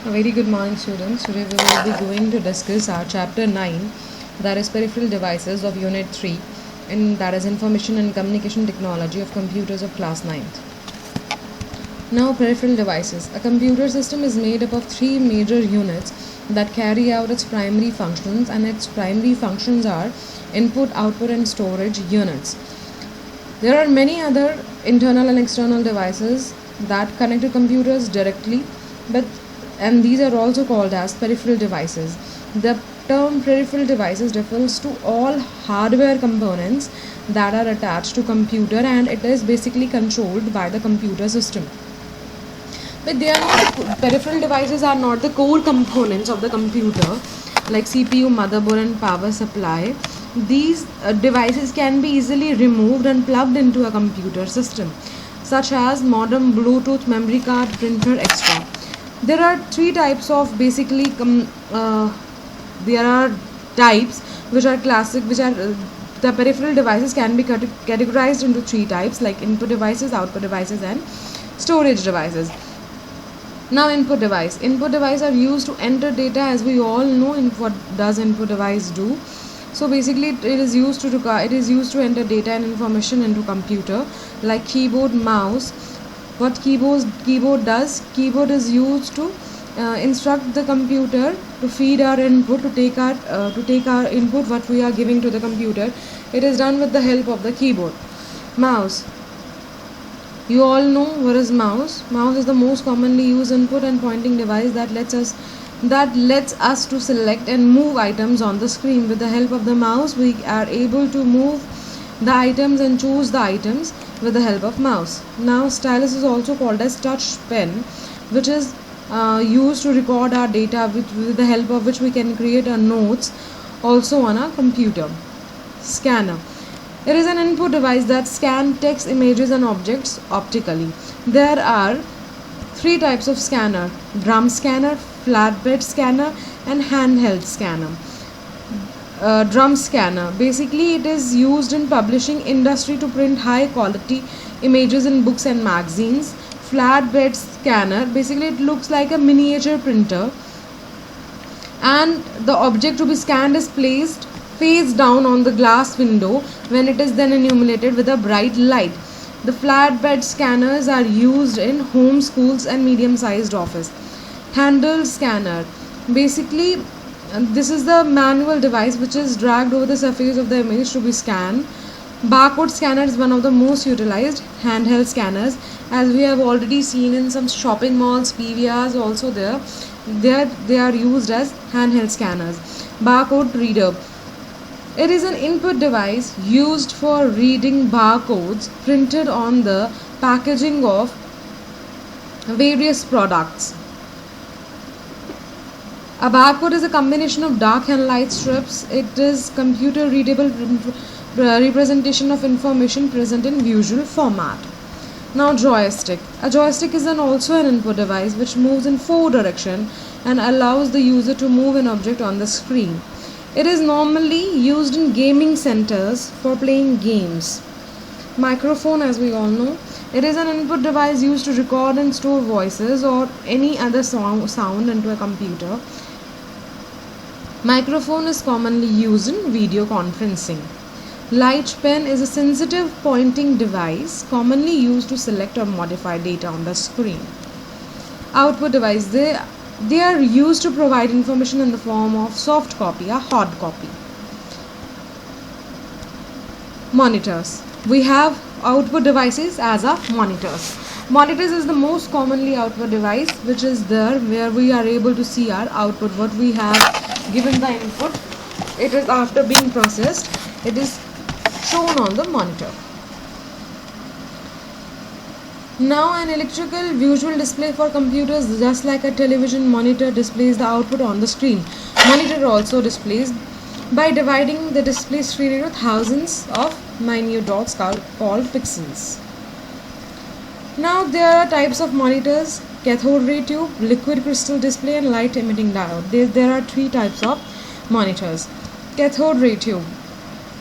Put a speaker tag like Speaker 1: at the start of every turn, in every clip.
Speaker 1: A very good morning, students. Today we will be going to discuss our chapter 9, that is peripheral devices of unit 3, and that is information and communication technology of computers of class 9th. Now, peripheral devices. A computer system is made up of three major units that carry out its primary functions, and its primary functions are input, output, and storage units. There are many other internal and external devices that connect to computers directly, and these are also called as peripheral devices. The term peripheral devices refers to all hardware components that are attached to computer, and it is basically controlled by the computer system. But they are not peripheral devices are not the core components of the computer like CPU, motherboard, and power supply. These devices can be easily removed and plugged into a computer system, such as modem, Bluetooth, memory card, printer, etc. There are three types of there are types which are classic, which are the peripheral devices can be categorized into three types like input devices, output devices, and storage devices. Now, input device. Input device are used to enter data. As we all know, what does input device do? So basically, it is used to enter data and information into computer, like keyboard, mouse. What keyboard does? Keyboard is used to instruct the computer to feed our input, to take our input what we are giving to the computer. It is done with the help of the keyboard. Mouse. You all know what is mouse. Mouse is the most commonly used input and pointing device that lets us to select and move items on the screen. With the help of the mouse, we are able to move the items and choose the items with the help of mouse. Now, stylus is also called as touch pen, which is used to record our data, with the help of which we can create our notes also on our computer. Scanner. It is an input device that scans text, images, and objects optically. There are three types of scanner: drum scanner, flatbed scanner, and handheld scanner. Drum scanner. Basically, it is used in publishing industry to print high quality images in books and magazines. Flatbed scanner. Basically, it looks like a miniature printer, and the object to be scanned is placed face down on the glass window when it is then illuminated with a bright light. The flatbed scanners are used in home, schools, and medium-sized office. Handheld scanner. Basically, this is the manual device which is dragged over the surface of the image to be scanned. Barcode scanner is one of the most utilized handheld scanners, as we have already seen in some shopping malls, PVRs also there. They are used as handheld scanners. Barcode reader. It is an input device used for reading barcodes printed on the packaging of various products. A barcode is a combination of dark and light strips. It is computer readable representation of information present in visual format. Now, joystick. A joystick is also an input device which moves in four directions and allows the user to move an object on the screen. It is normally used in gaming centers for playing games. Microphone, as we all know, it is an input device used to record and store voices or any other sound into a computer. Microphone is commonly used in video conferencing. Light pen is a sensitive pointing device commonly used to select or modify data on the screen. Output device. They are used to provide information in the form of soft copy or hard copy. Monitors. We have output devices as our monitors. Monitors is the most commonly output device which is there where we are able to see our output, what we have given the input. It is after being processed, it is shown on the monitor. Now, an electrical visual display for computers, just like a television monitor displays the output on the screen. Monitor also displays by dividing the display screen into thousands of minute dots called pixels. Now, there are types of monitors: cathode ray tube, liquid crystal display, and light emitting diode. There are three types of monitors. Cathode ray tube.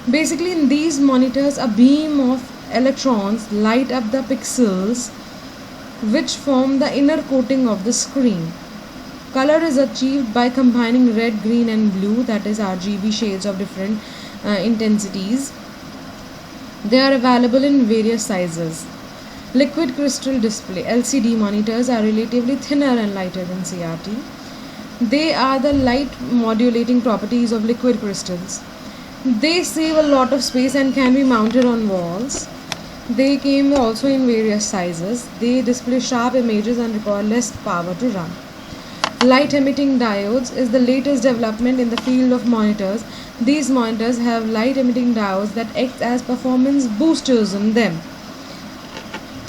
Speaker 1: Basically, in these monitors, a beam of electrons light up the pixels which form the inner coating of the screen. Color is achieved by combining red, green and blue, that is RGB shades of different intensities. They are available in various sizes. Liquid crystal display LCD monitors are relatively thinner and lighter than CRT. They are the light modulating properties of liquid crystals. They save a lot of space and can be mounted on walls. They came also in various sizes. They display sharp images and require less power to run. Light emitting diodes is the latest development in the field of monitors. These monitors have light emitting diodes that act as performance boosters in them.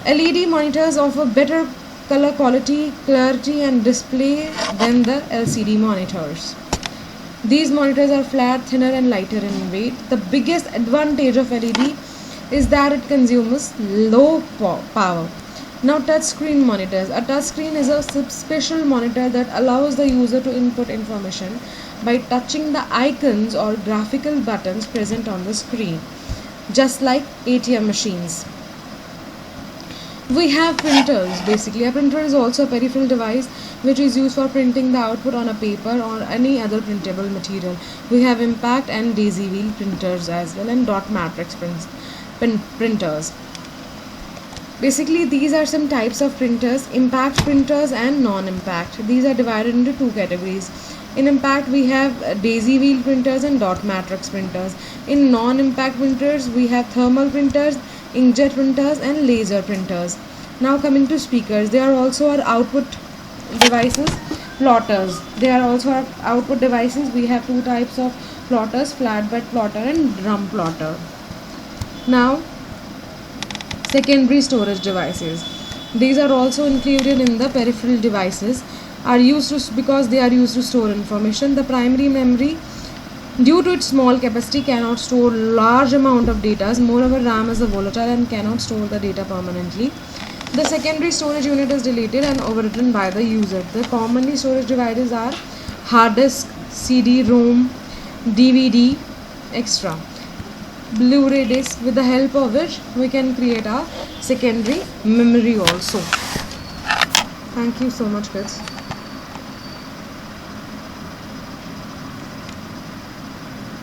Speaker 1: LED monitors offer better color quality, clarity and display than the LCD monitors. These monitors are flat, thinner and lighter in weight. The biggest advantage of LED is that it consumes low power. Now touchscreen monitors. A touchscreen is a special monitor that allows the user to input information by touching the icons or graphical buttons present on the screen, just like ATM machines. We have printers. Basically, a printer is also a peripheral device which is used for printing the output on a paper or any other printable material. We have impact and daisy wheel printers as well, and dot matrix printers. Basically, these are some types of printers: impact printers and non-impact. These are divided into two categories. In impact, we have daisy wheel printers and dot matrix printers. In non-impact printers, we have thermal printers, inkjet printers and laser printers. Now coming to speakers, they are also our output devices. Plotters, they are also our output devices. We have two types of plotters: flatbed plotter and drum plotter. Now secondary storage devices, these are also included in the peripheral devices, are used to, because they are used to store information. The primary memory, due to its small capacity, cannot store large amount of data. Moreover, RAM is a volatile and cannot store the data permanently. The secondary storage unit is deleted and overwritten by the user. The commonly storage devices are hard disk, CD-ROM, DVD, etc. Blu-ray disc, with the help of which we can create a secondary memory also. Thank you so much, kids.